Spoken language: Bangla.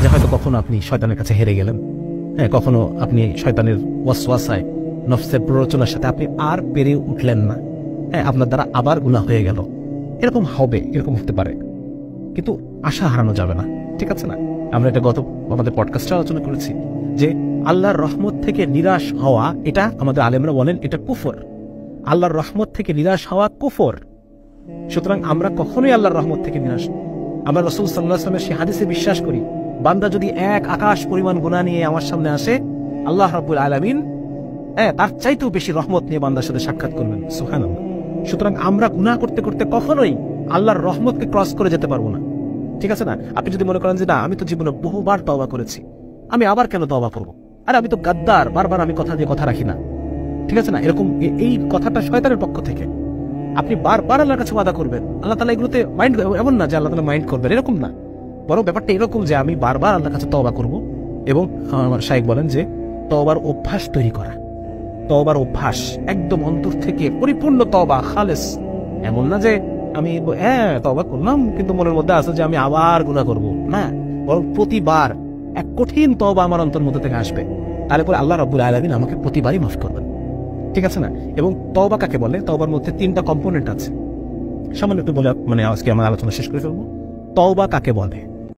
যে হয়তো কখনো আপনি শয়তানের কাছে হেরে গেলেন, হ্যাঁ, কখনো আপনি শয়তানের ওয়াসওয়াসায়, নফসের প্ররোচনার সাথে আপনি আর পেরে উঠলেন না, হ্যাঁ, আপনার দ্বারা আবার গুনাহ হয়ে গেল। এরকম হবে, এরকম হতে পারে, কিন্তু আশা হারানো যাবে না, ঠিক আছে না? আমরা এটা গত আমাদের পডকাস্টে আলোচনা করেছি যে আল্লাহর রহমত থেকে নিরাশ হওয়া, এটা আমাদের আলেমরা বলেন এটা কুফর। আল্লাহর রহমত থেকে নিরাশ হওয়া কুফর। সুতরাং আমরা কখনোই আল্লাহর রহমত থেকে নিরাশ, আমরা রাসূল সাল্লাল্লাহু আলাইহি ওয়াসাল্লামের সেই হাদিসে বিশ্বাস করি, বান্দা যদি এক আকাশ পরিমাণ গুনাহ নিয়ে আমার সামনে আসে, আল্লাহ রাব্বুল আলামিন তার চাইতেও বেশি রহমত নিয়ে বান্দার সাথে সাক্ষাৎ করবেন। সুবহানাল্লাহ। সুতরাং আমরা গুনাহ করতে করতে কখনোই আল্লাহর রহমতকে ক্রস করে যেতে পারবো না, ঠিক আছে না? আপনি যদি মনে করেন যে না, আমি তো জীবনে বহুবার তওবা করেছি, আমি আবার কেন তওবা করবো, আরে আমি তো গাদ্দার, বারবার আমি কথা দিয়ে কথা রাখি না, ঠিক আছে না? এরকম এই কথাটা শয়তানের পক্ষ থেকে। আপনি বারবার আল্লাহর কাছে ওয়াদা করবেন, আল্লাহ তাআলা এগুলোতে মাইন্ড, এমন না যে আল্লাহ তাআলা মাইন্ড করবেন, এরকম না, বরং ব্যাপারটা এরকম যে আমি বারবার আল্লাহর কাছে তওবা করব। এবং আমার শাইখ বলেন যে তওবার অভ্যাস তৈরি করা, তওবার অভ্যাস একদম অন্তর থেকে পরিপূর্ণ তওবা, খালেস। এমন না যে আমি তওবা করলাম কিন্তু মনের মধ্যে আছে যে আমি আবার গুনাহ করব, না, বরং প্রতিবার এক কঠিন তওবা আমার অন্তরের মধ্যে থেকে আসবে, তারপরে আল্লাহ রাব্বুল আলামিন আমাকে প্রতিবারই মাফ করবেন, ঠিক আছে না? এবং তওবা কাকে বলে? তওবার মধ্যে 3টা কম্পোনেন্ট আছে। সামান্য একটু বলে আজকে আমার আলোচনা শেষ করে ফেলবো। তওবা কাকে বলে?